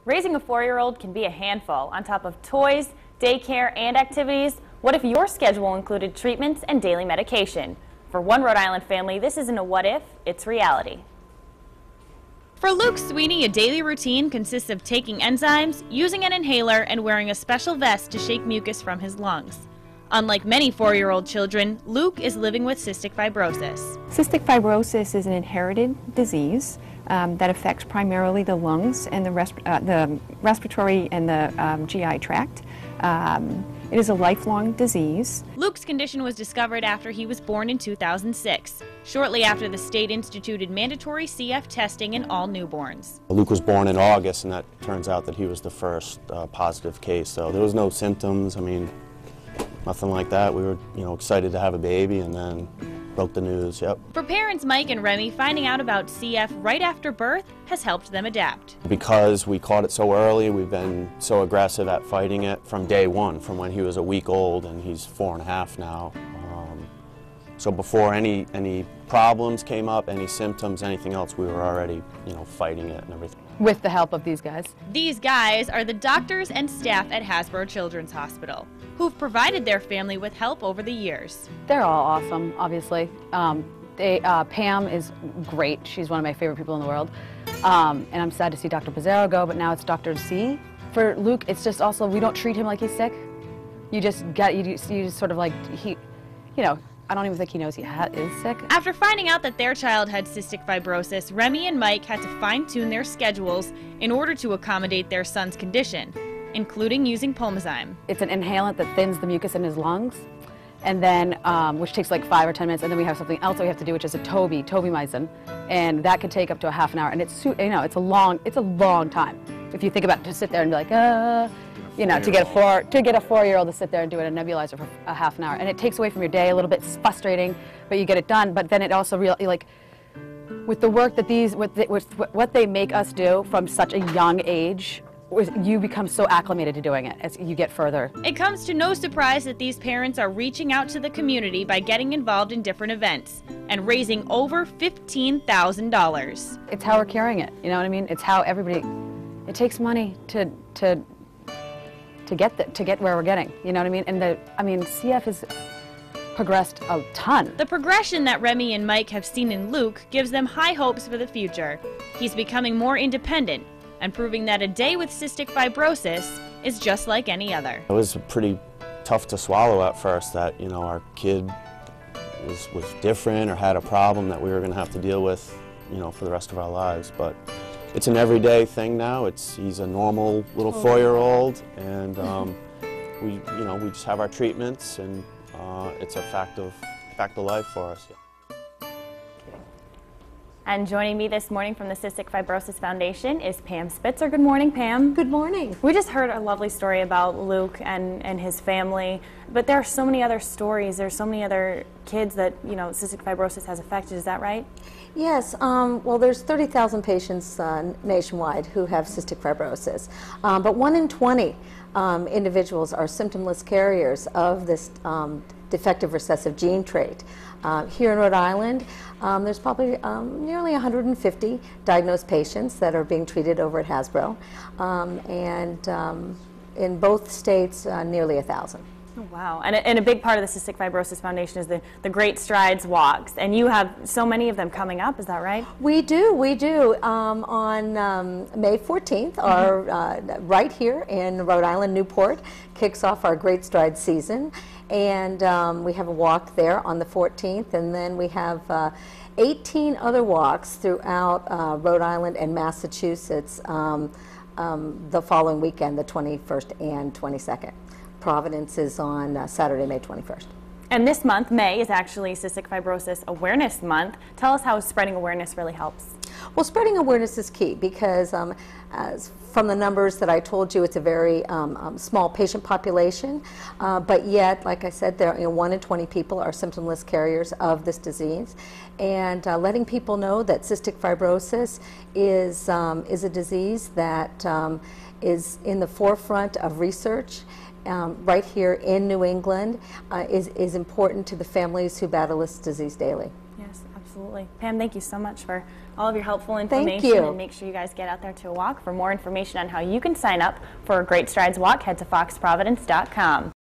Raising a 4-year-old can be a handful. On top of toys, daycare, and activities, what if your schedule included treatments and daily medication? For one Rhode Island family, this isn't a what if, it's reality. For Luke Sweeney, a daily routine consists of taking enzymes, using an inhaler, and wearing a special vest to shake mucus from his lungs. Unlike many 4-year-old children, Luke is living with cystic fibrosis. Cystic fibrosis is an inherited disease that affects primarily the lungs and the respiratory and the GI tract. It is a lifelong disease. Luke's condition was discovered after he was born in 2006, shortly after the state instituted mandatory CF testing in all newborns. Luke was born in August, and that turns out that he was the first positive case. So there was no symptoms. I mean, nothing like that. We were, excited to have a baby, and then broke the news. Yep. For parents Mike and Remy, finding out about CF right after birth has helped them adapt. Because we caught it so early, we've been so aggressive at fighting it from day one, from when he was a week old, and he's 4.5 now. So before any problems came up, any symptoms, anything else, we were already, fighting it and everything. With the help of these guys. These guys are the doctors and staff at Hasbro Children's Hospital, who've provided their family with help over the years. They're all awesome, obviously. Pam is great. She's one of my favorite people in the world. And I'm sad to see Dr. Pizzaro go, but now it's Dr. C. For Luke, it's just also, we don't treat him like he's sick. You just sort of like, I don't even think he knows he is sick. After finding out that their child had cystic fibrosis, Remy and Mike had to fine-tune their schedules in order to accommodate their son's condition, including using Pulmozyme. It's an inhalant that thins the mucus in his lungs, and then which takes like 5 or 10 minutes, and then we have something else that we have to do, which is a tobimycin, and that could take up to a half an hour, and it's a long time. If you think about it, to sit there and be like, to get a 4-year-old to sit there and do it in a nebulizer for a half an hour, and it takes away from your day. A little bit frustrating, but you get it done. But then it also with the work that what they make us do from such a young age, you become so acclimated to doing it as you get further. It comes to no surprise that these parents are reaching out to the community by getting involved in different events and raising over $15,000. It's how we're carrying it. You know what I mean? It's how everybody. It takes money to get where we're getting, you know what I mean? And CF has progressed a ton. The progression that Remy and Mike have seen in Luke gives them high hopes for the future. He's becoming more independent and proving that a day with cystic fibrosis is just like any other. It was pretty tough to swallow at first that, our kid was different or had a problem that we were going to have to deal with, for the rest of our lives. But it's an everyday thing now. He's a normal little 4-year-old, and we just have our treatments, and it's a fact of life for us. Yeah. And joining me this morning from the Cystic Fibrosis Foundation is Pam Spitzer. Good morning, Pam. Good morning. We just heard a lovely story about Luke and his family, but there are so many other stories. There's so many other kids that cystic fibrosis has affected. Is that right? Yes. Well, there's 30,000 patients nationwide who have cystic fibrosis, but 1 in 20 individuals are symptomless carriers of this defective recessive gene trait. Here in Rhode Island, there's probably nearly 150 diagnosed patients that are being treated over at Hasbro, and in both states, nearly 1,000. Oh, wow. And a big part of the Cystic Fibrosis Foundation is the Great Strides Walks, and you have so many of them coming up, is that right? We do. On May 14th, right here in Rhode Island, Newport, kicks off our Great Strides season, and we have a walk there on the 14th, and then we have 18 other walks throughout Rhode Island and Massachusetts the following weekend, the 21st and 22nd. Providence is on Saturday, May 21st. And this month, May, is actually Cystic Fibrosis Awareness Month. Tell us how spreading awareness really helps. Well, spreading awareness is key because as from the numbers that I told you, it's a very small patient population, but yet, like I said, there 1 in 20 people are symptomless carriers of this disease, and letting people know that cystic fibrosis is a disease that is in the forefront of research. Right here in New England is important to the families who battle this disease daily. Yes, absolutely. Absolutely. Pam, thank you so much for all of your helpful information. you. And make sure you guys get out there to a walk. For more information on how you can sign up for a Great Strides Walk, head to foxprovidence.com.